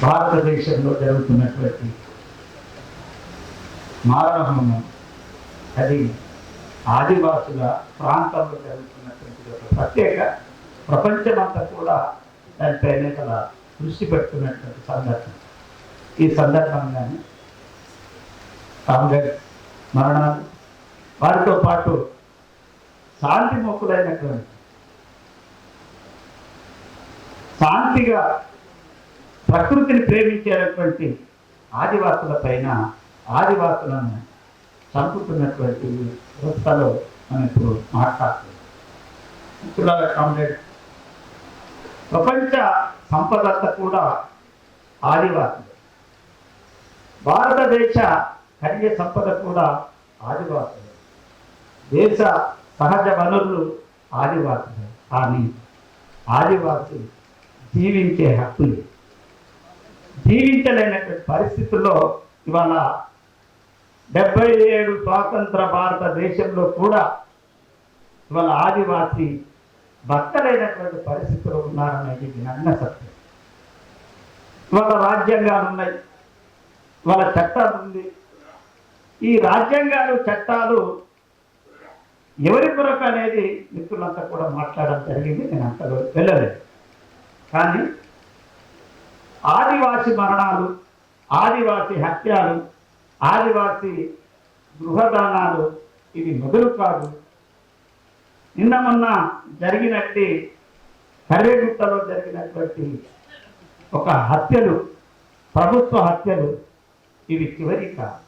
భారతదేశంలో జరుగుతున్నటువంటి మారణహోమం అది ఆదివాసుల ప్రాంతంలో జరుగుతున్నటువంటి ఒక ప్రత్యేక ప్రపంచమంతా కూడా దానిపైన గల దృష్టి పెడుతున్నటువంటి సందర్భం. ఈ సందర్భంగానే కాంగ్రెస్ మరణాలు వారితో పాటు శాంతి మొక్కులైనటువంటి శాంతిగా ప్రకృతిని ప్రేమించేటువంటి ఆదివాసుల పైన ఆదివాసులను చంపుతున్నటువంటి వ్యవస్థలో మనం ఇప్పుడు మాట్లాడుతున్నాం. కాంగ్రెస్ ప్రపంచ సంపదంతా కూడా ఆదివాసులు, భారతదేశ ఖనిజ సంపద కూడా ఆదివాసులు, దేశ సహజ వనరులు ఆదివాసులు. కానీ ఆదివాసి జీవించే హక్కులు జీవించలేనటువంటి పరిస్థితుల్లో ఇవాళ 77 స్వాతంత్ర భారతదేశంలో కూడా ఇవాళ ఆదివాసి బతకలేనటువంటి పరిస్థితులు ఉన్నారనేది నగ్న సత్యం. ఇవాళ రాజ్యాంగాలు ఉన్నాయి, ఇవాళ చట్టాలు ఉంది. ఈ రాజ్యాంగాలు చట్టాలు ఎవరి కొరకు అనేది మిత్రులంతా కూడా మాట్లాడడం జరిగింది. నేను అంతలో వెళ్ళలేదు. కానీ ఆదివాసి మరణాలు, ఆదివాసి హత్యలు, ఆదివాసి గృహదానాలు ఇవి మొదలు కాదు. నిన్న మొన్న జరిగినట్టు కర్రేగుట్టలో జరిగినటువంటి ఒక హత్యలు, ప్రభుత్వ హత్యలు ఇవి చివరి కాదు.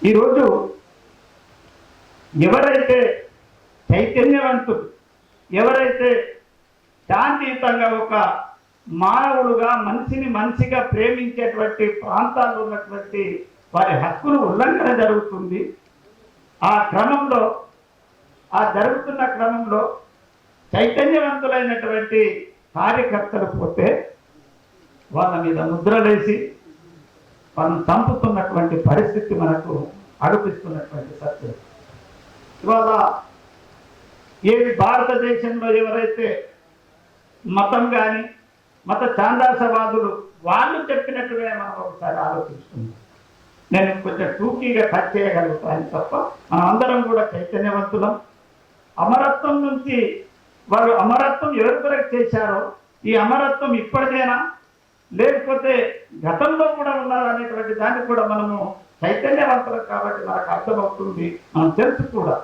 ఈరోజు ఎవరైతే చైతన్యవంతులు, ఎవరైతే శాంతియుతంగా ఒక మానవులుగా మనిషిని మనిషిగా ప్రేమించేటువంటి ప్రాంతాల్లో ఉన్నటువంటి వారి హక్కులు ఉల్లంఘన జరుగుతుంది. ఆ క్రమంలో జరుగుతున్న క్రమంలో చైతన్యవంతులైనటువంటి కార్యకర్తలు పోతే వాళ్ళ మీద ముద్రలేసి వాళ్ళని చంపుతున్నటువంటి పరిస్థితి మనకు అడుపిస్తున్నటువంటి సత్యం. ఇవాళ ఏది భారతదేశంలో ఎవరైతే మతం కానీ మత ఛాందాసవాదులు వాళ్ళు చెప్పినట్టుగా మనం ఒకసారి ఆలోచిస్తున్నాం. నేను కొంచెం టూకీగా టచ్ చేయగలుగుతాను తప్ప మనం అందరం కూడా చైతన్యవంతులం. అమరత్వం నుంచి వాళ్ళు అమరత్వం ఎవరి కొరకు చేశారో ఈ అమరత్వం ఇప్పటిదేనా లేకపోతే గతంలో కూడా ఉన్నారా అనేటువంటి దాన్ని కూడా మనము చైతన్యవంతులం కాబట్టి మనకు అర్థమవుతుంది, మనం తెలుసు కూడా.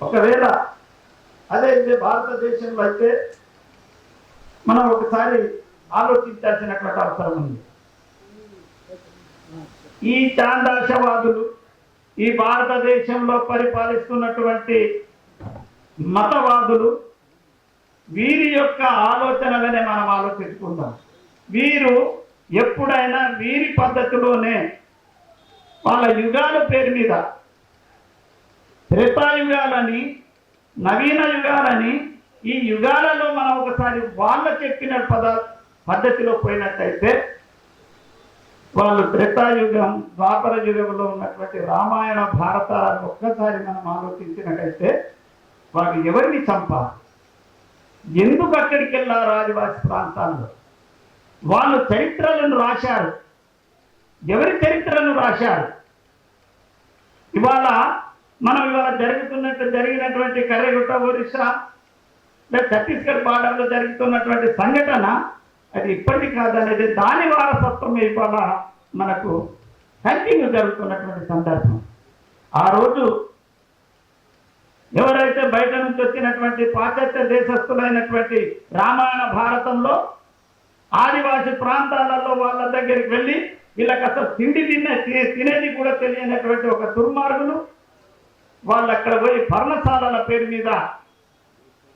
ఒకవేళ అదే భారతదేశంలో అయితే మనం ఒకసారి ఆలోచించాల్సినటువంటి అవసరం ఉంది. ఈ చాందాశవాదులు ఈ భారతదేశంలో పరిపాలిస్తున్నటువంటి మతవాదులు వీరి యొక్క ఆలోచనలనే మనం ఆలోచించుకుందాం. వీరు ఎప్పుడైనా వీరి పద్ధతిలోనే వాళ్ళ యుగాల పేరు మీద త్రేతాయుగాలని నవీన యుగాలని ఈ యుగాలలో మనం ఒకసారి వాళ్ళ చెప్పిన పద్ధతిలో పోయినట్టయితే వాళ్ళు త్రేతాయుగం ద్వాపర యుగంలో ఉన్నటువంటి రామాయణ భారతాలను ఒక్కసారి మనం ఆలోచించినట్టయితే వాళ్ళు ఎవరిని చంపారు, ఎందుకు అక్కడికి వెళ్ళారు ఆదివాసి ప్రాంతాల్లో, వాళ్ళు చరిత్రలను రాశారు, ఎవరి చరిత్రను రాశారు. ఇవాళ మనం జరిగినటువంటి కర్రెగుట్ట ఒరిస్సా లేదా ఛత్తీస్గఢ్ బార్డర్లో జరుగుతున్నటువంటి సంఘటన అది ఇప్పటిది కాదనేది దాని వారసత్వం ఇవాళ మనకు కంటిన్యూ జరుగుతున్నటువంటి సందర్భం. ఆ రోజు ఎవరైతే బయట నుంచి వచ్చినటువంటి పాశ్చాత్య దేశస్థులైనటువంటి రామాయణ భారతంలో ఆదివాసి ప్రాంతాలలో వాళ్ళ దగ్గరికి వెళ్ళి వీళ్ళకి అసలు తినేది కూడా తెలియనటువంటి ఒక దుర్మార్గులు వాళ్ళు అక్కడ పోయి పర్ణశాలల పేరు మీద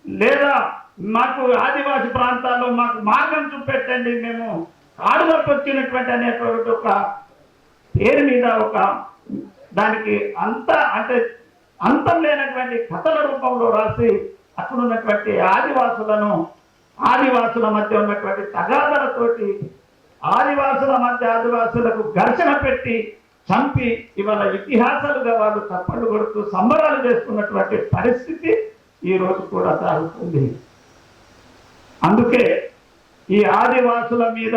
లేదా మాకు ఆదివాసి ప్రాంతాల్లో మాకు మార్గం చూపెట్టండి, మేము ఆడుదలకు వచ్చినటువంటి అనేటువంటి ఒక పేరు మీద ఒక దానికి అంతం లేనటువంటి కథల రూపంలో రాసి అక్కడ ఉన్నటువంటి ఆదివాసుల మధ్య ఉన్నటువంటి తగాదలతోటి ఆదివాసులకు ఘర్షణ పెట్టి చంపి ఇవాళ ఇతిహాసాలుగా వాళ్ళు చప్పట్లు కొడుతూ సంబరాలు చేసుకున్నటువంటి పరిస్థితి ఈ రోజు కూడా సాగుతుంది. అందుకే ఈ ఆదివాసుల మీద,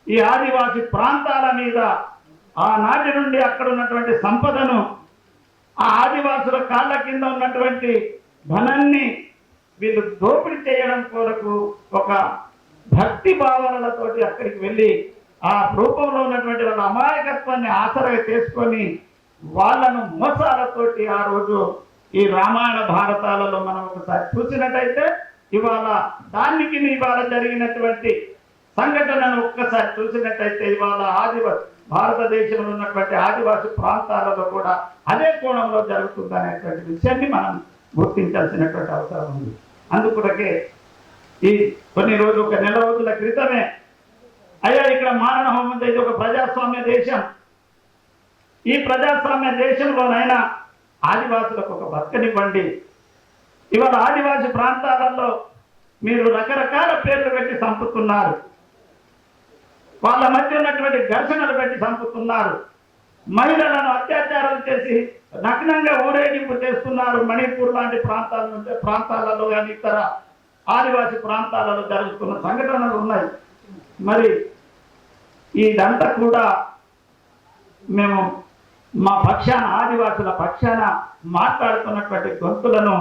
ఈ ఆదివాసి ప్రాంతాల మీద ఆనాటి నుండి అక్కడ ఉన్నటువంటి సంపదను, ఆ ఆదివాసుల కాళ్ళ కింద ఉన్నటువంటి ధనాన్ని వీళ్ళు దోపిడీ చేయడం కొరకు ఒక భక్తి భావనలతోటి అక్కడికి వెళ్ళి ఆ రూపంలో ఉన్నటువంటి వాళ్ళ అమాయకత్వాన్ని ఆసరగా చేసుకొని వాళ్ళను మోసాలతోటి ఆ రోజు ఈ రామాయణ భారతాలలో మనం ఒకసారి చూసినట్టయితే ఇవాళ దానికి ఇవాళ జరిగినటువంటి సంఘటనను ఒక్కసారి చూసినట్టయితే ఇవాళ భారతదేశంలో ఉన్నటువంటి ఆదివాసి ప్రాంతాలలో కూడా అదే కోణంలో జరుగుతుందనేటువంటి విషయాన్ని మనం గుర్తించాల్సినటువంటి అవసరం ఉంది. అందుకొరకే ఈ కొన్ని రోజులు, ఒక నెల రోజుల క్రితమే అయ్యా ఇక్కడ మారణ హోమం ఇది ఒక ప్రజాస్వామ్య దేశం, ఈ ప్రజాస్వామ్య దేశంలోనైనా ఆదివాసులకు ఒక బతకనివ్వండి. ఇవాళ ఆదివాసి ప్రాంతాలలో మీరు రకరకాల పేర్లు పెట్టి చంపుతున్నారు, వాళ్ళ మధ్య ఉన్నటువంటి ఘర్షణలు పెట్టి చంపుతున్నారు, మహిళలను అత్యాచారాలు చేసి నగ్నంగా ఊరేగింపు చేస్తున్నారు. మణిపూర్ లాంటి ప్రాంతాలలో కానీ ఇతర ఆదివాసి ప్రాంతాలలో జరుగుతున్న సంఘటనలు ఉన్నాయి. మరి ఇదంతా కూడా మేము మా పక్షాన, ఆదివాసుల పక్షాన మాట్లాడుతున్నటువంటి గొంతులను,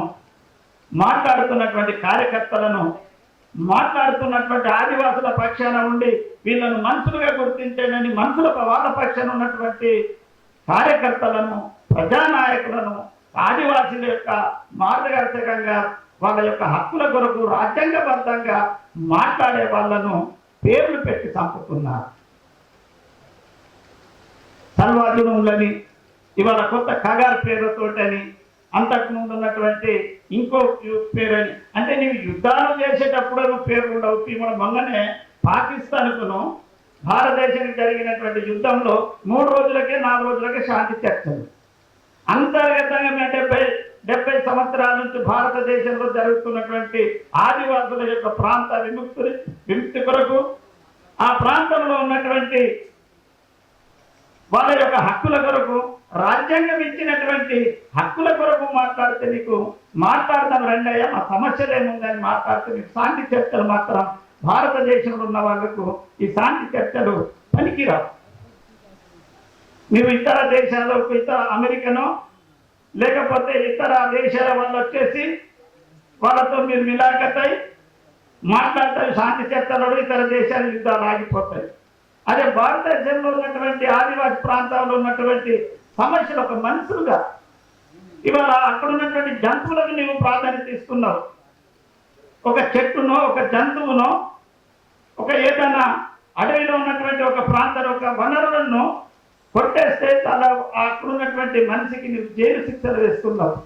మాట్లాడుతున్నటువంటి కార్యకర్తలను, మాట్లాడుతున్నటువంటి ఆదివాసుల పక్షాన ఉండి వీళ్ళను మనుషులుగా గుర్తించేనని వాళ్ళ పక్షాన ఉన్నటువంటి కార్యకర్తలను, ప్రజానాయకులను, ఆదివాసుల యొక్క మార్గదర్శకంగా వాళ్ళ యొక్క హక్కుల కొరకు రాజ్యాంగబద్ధంగా మాట్లాడే వాళ్ళను పేర్లు పెట్టి చంపుతున్నారు. సర్వాజునులని ఇవాళ కొత్త కగార్ పేరుతోటని, అంతకుముందు ఉన్నటువంటి ఇంకో పేరని, అంటే నీవు యుద్ధాలు చేసేటప్పుడు నువ్వు పేరు ఉండవు. మన మొన్ననే పాకిస్తాన్కును భారతదేశానికి జరిగినటువంటి యుద్ధంలో 3 రోజులకే 4 రోజులకే శాంతి చర్చలు. అంతర్గతంగా 70 సంవత్సరాల నుంచి భారతదేశంలో జరుగుతున్నటువంటి ఆదివాసుల యొక్క ప్రాంత విముక్తి కొరకు, ఆ ప్రాంతంలో ఉన్నటువంటి వాళ్ళ యొక్క హక్కుల కొరకు, రాజ్యాంగం ఇచ్చినటువంటి హక్కుల కొరకు మాట్లాడితే నీకు మాట్లాడతాను రెండయ్యా, మా సమస్యలేముందని మాట్లాడితే నీకు శాంతి చర్చలు మాత్రం భారతదేశంలో ఉన్న వాళ్లకు ఈ శాంతి చర్చలు పనికిరావు. నువ్వు ఇతర దేశాల్లో, ఇతర అమెరికనో లేకపోతే ఇతర దేశాల వాళ్ళు వచ్చేసి వాళ్ళతో మీరు మిలాఖతై మాట్లాడతారు, శాంతి చర్చలు, ఇతర దేశాల యుద్ధాలు ఆగిపోతాయి. అదే భారతదేశంలో ఉన్నటువంటి ఆదివాసి ప్రాంతాల్లో ఉన్నటువంటి సమస్యలు ఒక మనుషులుగా ఇవాళ అక్కడ ఉన్నటువంటి జంతువులకు నీవు ప్రాధాన్యత ఇస్తున్నావు. ఒక చెట్టునో, ఒక జంతువునో, ఒక ఏదైనా అడవిలో ఉన్నటువంటి ఒక ప్రాంతంలో ఒక వనరులను కొట్టేస్తే అలా అక్కడ ఉన్నటువంటి మనిషికి నువ్వు జైలు శిక్షలు వేస్తున్నావు.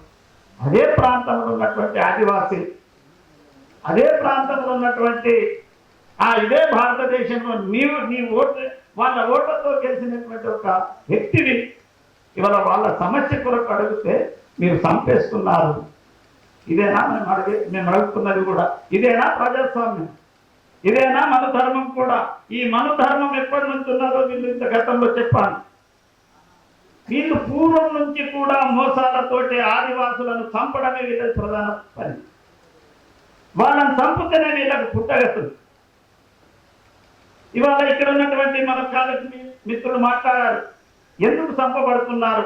అదే ప్రాంతంలో ఉన్నటువంటి ఆదివాసి, అదే ప్రాంతంలో ఉన్నటువంటి ఇదే భారతదేశంలో నీ ఓటు, వాళ్ళ ఓట్లతో గెలిచినటువంటి ఒక వ్యక్తిని ఇవాళ వాళ్ళ సమస్య కొరకు అడిగితే మీరు చంపేస్తున్నారు. ఇదేనా మేము అడుగుతున్నది కూడా? ఇదేనా ప్రజాస్వామ్యం? ఇదేనా మన ధర్మం కూడా? ఈ మన ధర్మం ఎప్పటి నుంచి ఉన్నదో వీళ్ళు ఇంత గతంలో చెప్పాను. వీళ్ళు పూర్వం నుంచి కూడా మోసాలతోటి ఆదివాసులను చంపడమే వీళ్ళ ప్రధాన పని. వాళ్ళని చంపుతేనే వీళ్ళకు పుట్టగతులు. ఇవాళ ఇక్కడ ఉన్నటువంటి మన కాలేజీ మిత్రులు మాట్లాడారు, ఎందుకు చంపబడుతున్నారు,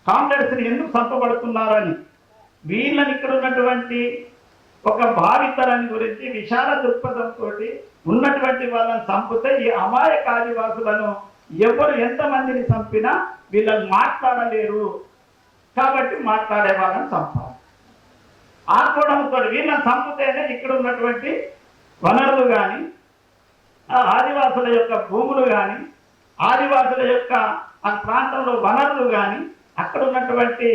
కామ్రేడ్స్ని ఎందుకు చంపబడుతున్నారు అని. వీళ్ళని ఇక్కడ ఉన్నటువంటి ఒక భావితరాన్ని గురించి విశాల దృక్పథంతో ఉన్నటువంటి వాళ్ళని చంపితే ఈ అమాయక ఆదివాసులను ఎవరు ఎంతమందిని చంపినా వీళ్ళని మాట్లాడలేరు కాబట్టి మాట్లాడే వాళ్ళని చంపాలి. ఆత్మడంతో వీళ్ళని చంపితేనే ఇక్కడ ఉన్నటువంటి వనరులు కానీ, ఆదివాసుల యొక్క భూములు కానీ, ఆదివాసుల యొక్క ఆ ప్రాంతంలో వనరులు కానీ, అక్కడ ఉన్నటువంటి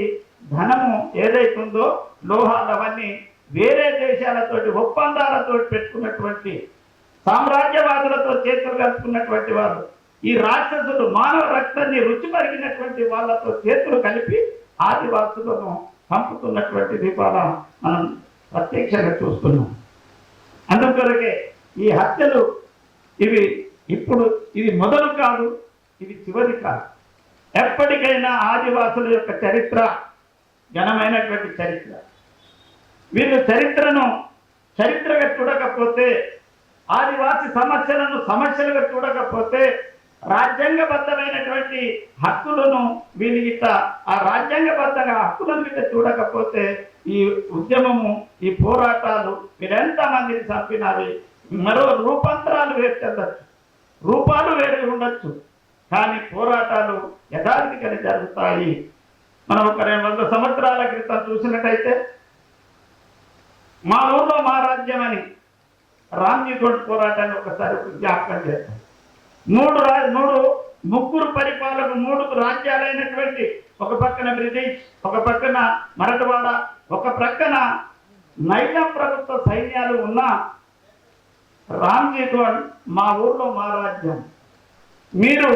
ధనము ఏదైతుందో లోహాలు అవన్నీ వేరే దేశాలతోటి ఒప్పందాలతో పెట్టుకున్నటువంటి సామ్రాజ్యవాదులతో చేతులు కలుపుకున్నటువంటి వాళ్ళు, ఈ రాక్షసులు మానవ రక్తాన్ని రుచి పరిగినటువంటి వాళ్ళతో చేతులు కలిపి ఆదివాసులను చంపుతున్నటువంటిది కూడా మనం ప్రత్యక్షంగా చూస్తున్నాం. అందుకొరకే ఈ హత్యలు ఇది మొదలు కాదు, ఇది చివరి కాదు. ఎప్పటికైనా ఆదివాసుల యొక్క చరిత్ర ఘనమైనటువంటి చరిత్ర. వీళ్ళు చరిత్రగా చూడకపోతే ఆదివాసి సమస్యలను సమస్యలుగా చూడకపోతే రాజ్యాంగబద్ధమైనటువంటి హక్కులను వీళ్ళు గిట్ట ఆ రాజ్యాంగబద్ధంగా హక్కులను గిట్ట చూడకపోతే ఈ ఉద్యమము ఈ పోరాటాలు వీరెంత మందిని చంపినారు మరో రూపాంతరాలు వేరు చెందొచ్చు, రూపాలు వేరు ఉండొచ్చు, కానీ పోరాటాలు యథార్థికని జరుగుతాయి. మనం ఒక 200 సంవత్సరాల క్రితం చూసినట్టయితే మా ఊర్లో మా రాజ్యం అని రామ్జీ గోండ్ పోరాటాన్ని ఒకసారి జ్ఞాపకం చేస్తాం. ముగ్గురు పరిపాలకులు 3 రాజ్యాలైనటువంటి ఒక పక్కన బ్రిటిష్, ఒక పక్కన మరాఠవాడ, ఒక ప్రక్కన నైజాం ప్రభుత్వ సైన్యాలు ఉన్న రామ్జీ గోండ్ మా ఊర్లో మా రాజ్యం, మీరు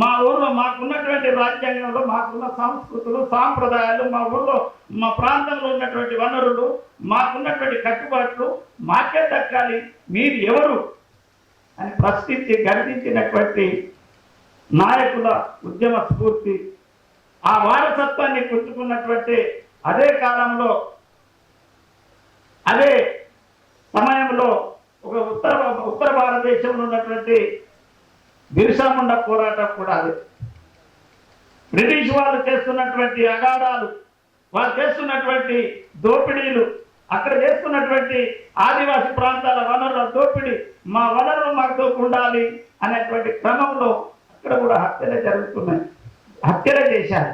మా ఊర్లో మాకున్నటువంటి రాజ్యాంగంలో మాకున్న సంస్కృతులు సాంప్రదాయాలు, మా ఊర్లో మా ప్రాంతంలో ఉన్నటువంటి వనరులు, మాకున్నటువంటి కట్టుబాట్లు మాకే దక్కాలి, మీరు ఎవరు అని ప్రశ్నించి గర్జించినటువంటి నాయకుల ఉద్యమ స్ఫూర్తి, ఆ వారసత్వాన్ని పుచ్చుకున్నటువంటి అదే కాలంలో అదే సమయంలో ఒక ఉత్తర భారతదేశంలో ఉన్నటువంటి బిర్సా ముండా పోరాటం కూడా అదే. బ్రిటిష్ వాళ్ళు చేస్తున్నటువంటి అగాడాలు, వాళ్ళు చేస్తున్నటువంటి దోపిడీలు, అక్కడ చేస్తున్నటువంటి ఆదివాసి ప్రాంతాల వనరుల దోపిడీ, మా వనరులు మాకు ఉండాలి అనేటువంటి క్రమంలో అక్కడ కూడా హత్యలే జరుగుతున్నాయి, హత్యలే చేశారు.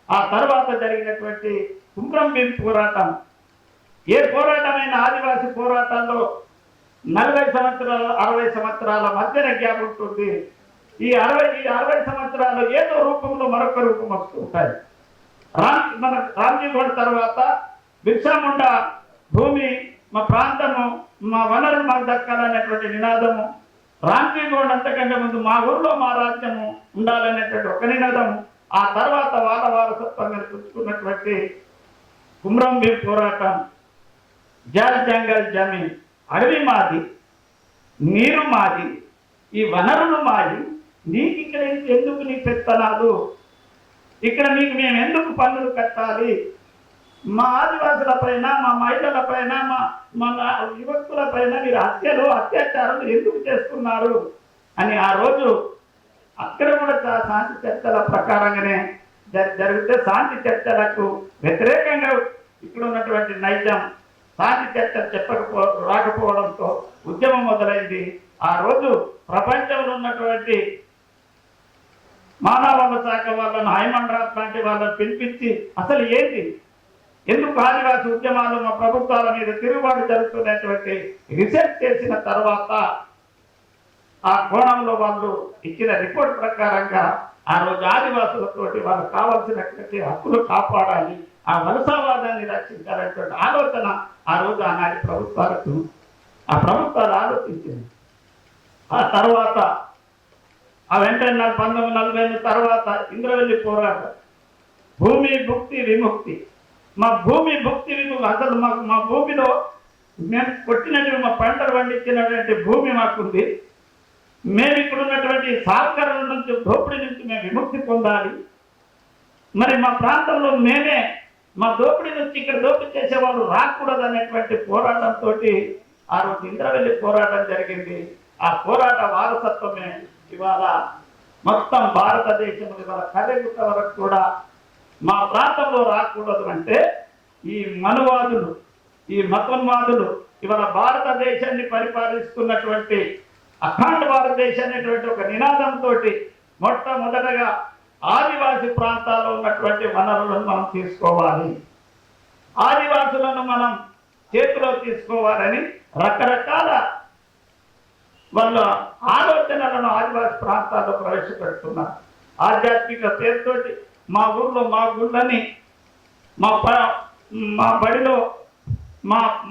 ఆ తర్వాత జరిగినటువంటి కుమ్రం భీం పోరాటం, ఏ పోరాటమైన ఆదివాసి పోరాటాల్లో 40 సంవత్సరాల 60 సంవత్సరాల మధ్యన గ్యాప్ ఉంటుంది. ఈ 60 సంవత్సరాలు ఏదో రూపంలో మరొక రూపం వస్తూ ఉంటాయి. రామ్జీ గోండ్ తర్వాత బిర్సా ముండా భూమి మా ప్రాంతము మా వనరులు మాకు దక్కాలనేటువంటి నినాదము, రామ్జీ గోండ్ అంతకంటే ముందు మా ఊర్లో మా రాజ్యము ఉండాలనేటువంటి ఒక నినాదము, ఆ తర్వాత వాళ్ళ వారసత్వంగా పుచ్చుకున్నటువంటి కుమ్రం భీం పోరాటం, జల్ జంగల్ జమీన్, అడవి మాది, నీరు మాది, ఈ వనరులు మాది, నీకు ఇక్కడ ఎందుకు నీ పెత్తనాలు, ఇక్కడ నీకు మేము ఎందుకు పన్నులు కట్టాలి, మా ఆదివాసుల పైన మా మహిళల పైన మా యువకుల పైన మీరు హత్యలు అత్యాచారాలు ఎందుకు చేస్తున్నారు అని ఆ రోజు అక్కడ కూడా శాంతి చర్చల ప్రకారంగానే జరిగితే, శాంతి చర్చలకు వ్యతిరేకంగా ఇక్కడ ఉన్నటువంటి నైజాం శాంతి చర్చ రాకపోవడంతో ఉద్యమం మొదలైంది. ఆ రోజు ప్రపంచంలో ఉన్నటువంటి మానవ వనరుల శాఖ వాళ్ళను, హైమండ్రాత్ లాంటి వాళ్ళని పిలిపించి అసలు ఏంటి, ఎందుకు ఆదివాసి ఉద్యమాలు మా ప్రభుత్వాల మీద తిరుగుబాటు జరుగుతున్నటువంటి రీసెర్చ్ చేసిన తర్వాత ఆ కోణంలో వాళ్ళు ఇచ్చిన రిపోర్ట్ ప్రకారంగా ఆ రోజు ఆదివాసులతోటి వాళ్ళకు కావాల్సినటువంటి హక్కులు కాపాడాలి, ఆ వలసవాదాన్ని రక్షించాలనేటువంటి ఆలోచన ఆ రోజు ఆనాటి ప్రభుత్వాలకు ఆ ప్రభుత్వాలు ఆలోచించింది. ఆ తర్వాత ఆ వెంటనే 1940 తర్వాత ఇంద్రవెల్లి పోరాటం, భూమి భుక్తి విముక్తి, మా భూమి భుక్తి విముక్తి, అసలు మాకు మా భూమిలో మేము కొట్టినటువంటి మా పంటలు పండించినటువంటి భూమి మాకుంది, మేము ఇక్కడ ఉన్నటువంటి సహకారం నుంచి దోపిడీ నుంచి మేము విముక్తి పొందాలి, మరి మా ప్రాంతంలో మేమే మా దోపిడీ నుంచి ఇక్కడ దోపిడీ చేసేవాళ్ళు రాకూడదు అనేటువంటి పోరాటంతో ఆ రోజు ఇంద్రవెల్లి పోరాటం జరిగింది. ఆ పోరాట వారసత్వమే ఇవాళ మొత్తం భారతదేశం ఇవాళ కర్రెగుట్ట వరకు కూడా మా ప్రాంతంలో రాకూడదు అంటే ఈ మనువాదులు, ఈ మతోన్మాదులు ఇవాళ భారతదేశాన్ని పరిపాలిస్తున్నటువంటి అఖండ భారతదేశం అనేటువంటి ఒక నినాదంతో మొట్టమొదటగా ఆదివాసి ప్రాంతాల్లో ఉన్నటువంటి వనరులను మనం తీసుకోవాలి, ఆదివాసులను మనం చేతిలో తీసుకోవాలని రకరకాల వాళ్ళ ఆలోచనలను ఆదివాసి ప్రాంతాల్లో ప్రవేశపెడుతున్నారు. ఆధ్యాత్మిక పేరుతోటి మా ఊర్లో మా గుళ్ళని, మా బడిలో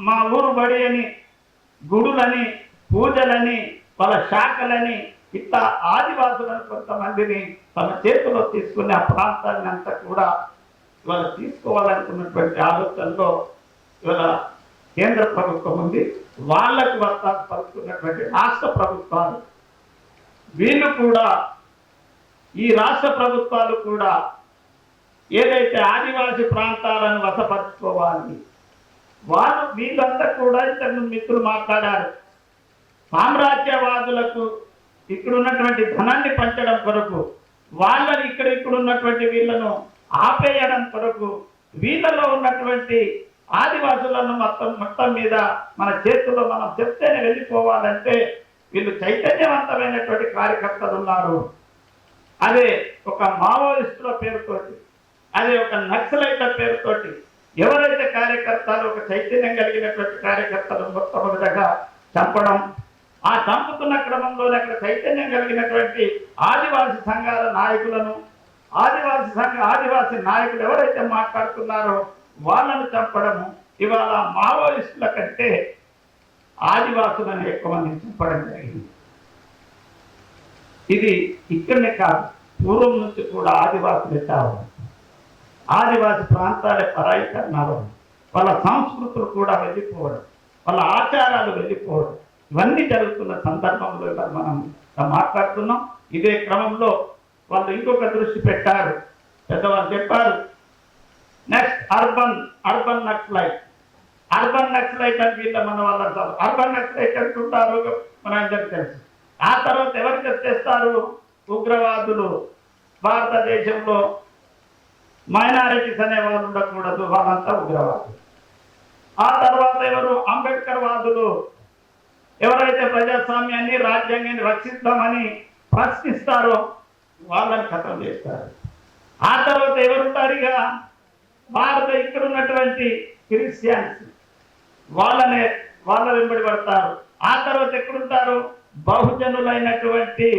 మా ఊరు బడి అని, గుడులని, పూజలని, వాళ్ళ శాఖలని, ఇట్లా ఆదివాసులను కొంతమందిని తమ చేతిలో తీసుకుని ఆ ప్రాంతాన్ని అంతా కూడా ఇవాళ తీసుకోవాలనుకున్నటువంటి ఆలోచనలో ఇవాళ కేంద్ర ప్రభుత్వం ఉంది, వాళ్ళకు వస్తాను పలుకుతున్నటువంటి రాష్ట్ర ప్రభుత్వాలు, వీళ్ళు కూడా ఈ రాష్ట్ర ప్రభుత్వాలు కూడా ఏదైతే ఆదివాసి ప్రాంతాలను వశపరుచుకోవాలి, వీళ్ళంతా కూడా ఇంతకుముందు మిత్రులు మాట్లాడారు, సామ్రాజ్యవాదులకు ఇక్కడ ఉన్నటువంటి ధనాన్ని పంచడం కొరకు, వాళ్ళని ఇక్కడ ఉన్నటువంటి వీళ్ళను ఆపేయడం కొరకు, వీళ్ళలో ఉన్నటువంటి ఆదివాసులను మొత్తం మీద మన చేతుల్లో మనం చెప్తేనే వెళ్ళిపోవాలంటే వీళ్ళు చైతన్యవంతమైనటువంటి కార్యకర్తలు ఉన్నారు. అదే ఒక మావోయిస్టుల పేరుతోటి, అదే ఒక నక్సలైట్ల పేరుతోటి ఎవరైతే కార్యకర్తలు ఒక చైతన్యం కలిగినటువంటి కార్యకర్తలు మొట్టమొదటగా చంపడం, ఆ చంపుతున్న క్రమంలోనే అక్కడ చైతన్యం కలిగినటువంటి ఆదివాసీ సంఘాల నాయకులను, ఆదివాసీ నాయకులు ఎవరైతే మాట్లాడుతున్నారో వాళ్ళను చంపడము, ఇవాళ మావోయిస్టుల కంటే ఆదివాసులను ఎక్కువ మంది చంపడం జరిగింది. ఇది ఇక్కడనే కాదు, పూర్వం నుంచి కూడా ఆదివాసులే చావడం, ఆదివాసి ప్రాంతాలే పరాయీకరణ అవ్వడం, వాళ్ళ సంస్కృతులు కూడా వెళ్ళిపోవడం, వాళ్ళ ఆచారాలు వెళ్ళిపోవడం, ఇవన్నీ జరుగుతున్న సందర్భంలో ఇవాళ మనం మాట్లాడుతున్నాం. ఇదే క్రమంలో వాళ్ళు ఇంకొక దృష్టి పెట్టారు, పెద్దవాళ్ళు చెప్పారు, next urban naxalite. Urban naxalite అని వీళ్ళ మన వాళ్ళ అర్బన్ నక్సలైట్ అంటుంటారు, మనందరికీ తెలుసు. ఆ తర్వాత ఎవరికి చేస్తారు, ఉగ్రవాదులు, భారతదేశంలో మైనారిటీస్ అనే వాళ్ళు ఉండకూడదు, వాళ్ళంతా ఉగ్రవాదులు. ఆ తర్వాత ఎవరు, అంబేద్కర్ వాదులు, ఎవరైతే ప్రజాస్వామ్యాన్ని రాజ్యాంగాన్ని రక్షిస్తామని ప్రశ్నిస్తారో వాళ్ళని ఖతం చేస్తారు. ఆ తర్వాత ఎవరుంటారు, ఇక ఇక్కడ ఉన్నటువంటి క్రిస్టియన్స్ వాళ్ళ వెంబడి పడతారు. ఆ తర్వాత ఎక్కడుంటారు, బహుజనులైనటువంటి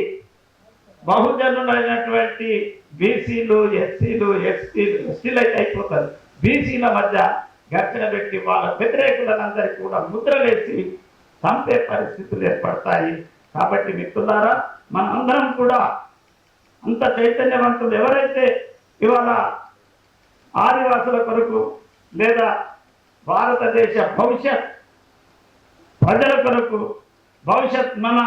బీసీలు, ఎస్సీలు అయితే అయిపోతారు. బీసీల మధ్య ఘర్షణ పెట్టి వాళ్ళ వ్యతిరేకులందరికీ కూడా ముద్రలేసి చంపే పరిస్థితులు ఏర్పడతాయి. కాబట్టి మిత్రులారా, మనందరం కూడా అంత చైతన్యవంతులు ఎవరైతే ఇవాళ ఆదివాసుల కొరకు లేదా భారతదేశ భవిష్యత్ ప్రజల కొరకు, భవిష్యత్ మన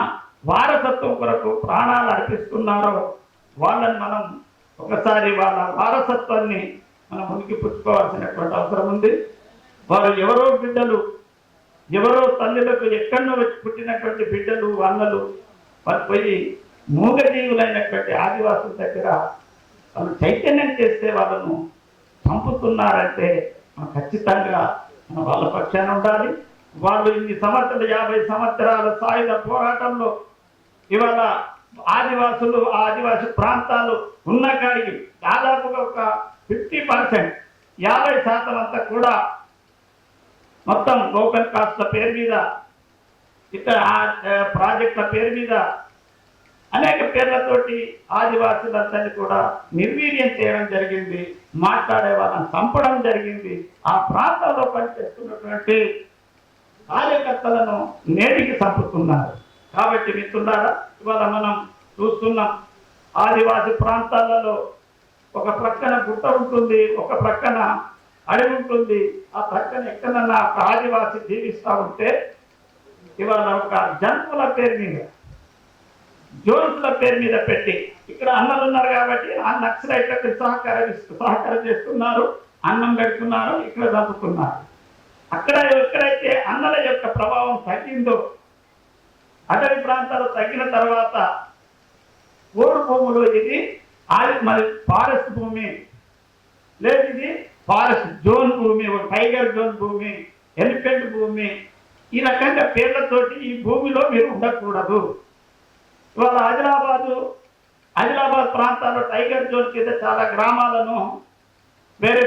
వారసత్వం కొరకు ప్రాణాలు అర్పిస్తున్నారో వాళ్ళని మనం ఒకసారి వాళ్ళ వారసత్వాన్ని మనం ఉనికి పుచ్చుకోవాల్సినటువంటి అవసరం ఉంది. వారు ఎవరో బిడ్డలు, ఎవరో తల్లులకు ఎక్కడో పుట్టినటువంటి బిడ్డలు, అన్నలు వారు పోయి మూగజీవులైనటువంటి ఆదివాసుల దగ్గర వాళ్ళు చైతన్యం చేస్తే వాళ్ళను చంపుతున్నారంటే మనం ఖచ్చితంగా మనం వాళ్ళ పక్షాన ఉండాలి. వాళ్ళు ఇన్ని సంవత్సరాలు, 50 సంవత్సరాల సాయుధ పోరాటంలో ఇవాళ ఆదివాసి ప్రాంతాలు ఉన్న కాడికి దాదాపుగా ఒక 50%, 50% అంతా కూడా మొత్తం ఓపెన్ కాస్ట్ల పేరు మీద, ఇతర ప్రాజెక్టుల పేరు మీద అనేక పేర్లతోటి ఆదివాసులందరినీ కూడా నిర్వీర్యం చేయడం జరిగింది, మాట్లాడే వాళ్ళని చంపడం జరిగింది. ఆ ప్రాంతాల్లో పనిచేస్తున్నటువంటి కార్యకర్తలను నేటికి చంపుతున్నారు. కాబట్టి మిత్రులారా, ఇవాళ మనం చూస్తున్నాం, ఆదివాసి ప్రాంతాలలో ఒక ప్రక్కన గుట్ట ఉంటుంది, ఒక ప్రక్కన అడవి ఉంటుంది. ఆ ప్రక్కన ఎక్కడన్నా ఒక ఆదివాసి జీవిస్తూ ఉంటే ఇవాళ ఒక జంతువుల పేరు మీద, జోన్స్ల పేరు మీద పెట్టి ఇక్కడ అన్నలు ఉన్నారు కాబట్టి ఆ నక్సలైట్లకు సహకారం చేస్తున్నారు, అన్నం పెడుతున్నారు, ఇక్కడ చంపుతున్నారు. అక్కడ ఎక్కడైతే అన్నల యొక్క ప్రభావం తగ్గిందో, అటవీ ప్రాంతాలు తగ్గిన తర్వాత ఓడు భూములు, ఇది మరి ఫారెస్ట్ భూమి లేదు, ఇది ఫారెస్ట్ జోన్ భూమి, టైగర్ జోన్ భూమి, ఎలిఫెంట్ భూమి, ఈ రకంగా పేర్లతోటి ఈ భూమిలో మీరు ఉండకూడదు. ఇవాళ ఆదిలాబాద్ ప్రాంతాల్లో టైగర్ జోన్ కింద చాలా గ్రామాలను వేరే